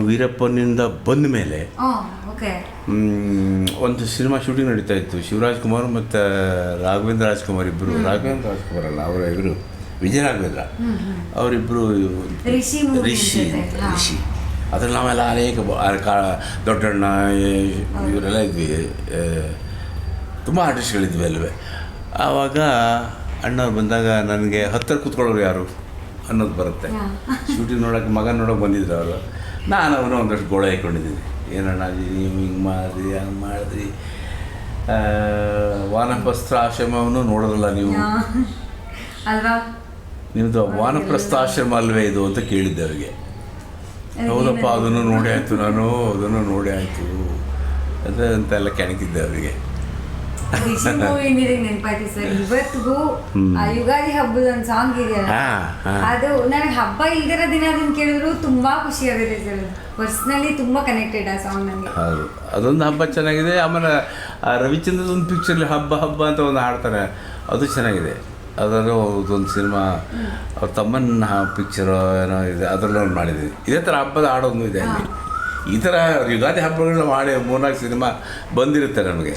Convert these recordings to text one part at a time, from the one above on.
ವೀರಪ್ಪನಿಂದ ಬಂದ ಮೇಲೆ ಓಕೆ ಒಂದು ಸಿನಿಮಾ ಶೂಟಿಂಗ್ ನಡೀತಾ ಇತ್ತು. ಶಿವರಾಜ್ ಕುಮಾರ್ ಮತ್ತು ರಾಘವೇಂದ್ರ ರಾಜ್ಕುಮಾರ್ ಇಬ್ಬರು, ರಾಘವೇಂದ್ರ ರಾಜ್ಕುಮಾರ್ ಅಲ್ಲ ಅವರ ಇವರು ವಿಜಯ ರಾಘವೇಂದ್ರ ಅವರಿಬ್ಬರು ರಿಷಿ ಅದ್ರಲ್ಲಿ ನಾವೆಲ್ಲ ಅನೇಕ ದೊಡ್ಡಣ್ಣ ಇವರೆಲ್ಲ ಇದ್ವಿ, ತುಂಬ ಆರ್ಟಿಸ್ಟ್ಗಳಿದ್ವಿ ಅಲ್ವೇ. ಆವಾಗ ಅಣ್ಣವ್ರು ಬಂದಾಗ ನನಗೆ ಹತ್ತಿರ ಕೂತ್ಕೊಳ್ಳೋರು ಯಾರು ಅನ್ನೋದು ಬರುತ್ತೆ. ಶೂಟಿಂಗ್ ನೋಡೋಕ್ಕೆ ಮಗನ ನೋಡೋಕೆ ಬಂದಿದ್ರು ಅವರು. ನಾನು ಅವನು ಒಂದಷ್ಟು ಗೋಳೆ ಹಾಕ್ಕೊಂಡಿದ್ದೀನಿ, ಏನಣ್ಣ ನೀವು ಹಿಂಗೆ ಮಾಡಿದ್ರಿ ಹಂಗೆ ಮಾಡಿದ್ರಿ, ವಾನಪ್ರಸ್ಥ ಆಶ್ರಮವನ್ನು ನೋಡೋದಲ್ಲ ನೀವು, ಅಲ್ವಾ ನಿಮ್ಮದು ವಾನಪ್ರಸ್ಥ ಆಶ್ರಮ ಅಲ್ವೇ ಇದು ಅಂತ ಕೇಳಿದ್ದೆ ಅವರಿಗೆ. ಹೌದಪ್ಪ ಅದನ್ನು ನೋಡಿ ಆಯಿತು, ಅದನ್ನು ನೋಡಿ ಆಯಿತು ಅಂತೆಲ್ಲ ಕೆಣಕಿದ್ದೆ ಅವರಿಗೆ. ನೆನಪಾಯ್ತು ಸರ್, ಇವತ್ತಿಗೂ ಯುಗಾದಿ ಹಬ್ಬದ ಒಂದು ಸಾಂಗ್ ಇದೆಯಲ್ಲ, ಅದು ನನಗೆ ಹಬ್ಬ ಇಲ್ದಿರೋ ದಿನ ಅದನ್ನ ಕೇಳಿದ್ರು ತುಂಬಾ ಖುಷಿ ಆಗುತ್ತೆ ಸರ್. ಪರ್ಸ್ನಲಿ ತುಂಬಾ ಕನೆಕ್ಟೆಡ್ ಆ ಸಾಂಗ್ ನನಗೆ. ಹೌದು, ಅದೊಂದು ಹಬ್ಬ ಚೆನ್ನಾಗಿದೆ. ಆಮೇಲೆ ರವಿಚಂದ್ರದ ಒಂದು ಪಿಕ್ಚರ್ಲಿ ಹಬ್ಬ ಹಬ್ಬ ಅಂತ ಒಂದು ಹಾಡ್ತಾರೆ, ಅದು ಚೆನ್ನಾಗಿದೆ. ಅದರಲ್ಲೂ ಒಂದು ಸಿನಿಮಾ ಅವ್ರ ತಮ್ಮನ ಪಿಕ್ಚರ್ ಏನೋ ಇದೆ, ಅದರಲ್ಲೂ ಒಂದು ಮಾಡಿದ್ದೀವಿ. ಇದೇ ಥರ ಹಬ್ಬದ ಹಾಡೋದು ಇದೆ ಅಲ್ಲಿ. ಈ ಥರ ಯುಗಾದಿ ಹಬ್ಬಗಳನ್ನ ಮಾಡಿ 3-4 ಸಿನಿಮಾ ಬಂದಿರುತ್ತೆ ನಮಗೆ.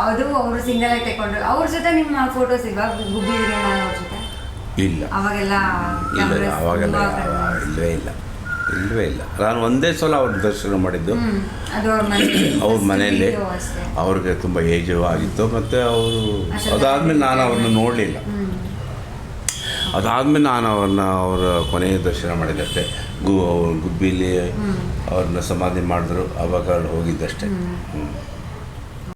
ಅದು ಅವರು ಸಿಂಗಲ್ ಆಗಿ ತಗೊಂಡ್ರು. ಅವ್ರ ಜೊತೆ ನಿಮ್ಮ ಫೋಟೋಸ್ ಇಲ್ವಾ ಗುಬ್ಬಿ ವೀರಣ್ಣ ಅವ್ರ ಜೊತೆ? ಇಲ್ಲ, ಅವಾಗೆಲ್ಲ ಇಲ್ಲವೇ ಇಲ್ಲ. ನಾನು ಒಂದೇ ಸಲ ಅವ್ರ ದರ್ಶನ ಮಾಡಿದ್ದು ಅವ್ರ ಮನೆಯಲ್ಲಿ. ಅವ್ರಿಗೆ ತುಂಬ ಏಜು ಆಗಿತ್ತು, ಮತ್ತು ಅವರು ಅದಾದಮೇಲೆ ನಾನು ಅವ್ರನ್ನ ನೋಡಲಿಲ್ಲ. ಅದಾದಮೇಲೆ ನಾನು ಅವರ ಕೊನೆಯ ದರ್ಶನ ಮಾಡಿದ್ದಷ್ಟೇ. ಗುಬ್ಬಿಲಿ ಅವ್ರನ್ನ ಸಮಾಧಿ ಮಾಡಿದ್ರು, ಆವಾಗ ಹೋಗಿದ್ದಷ್ಟೇ.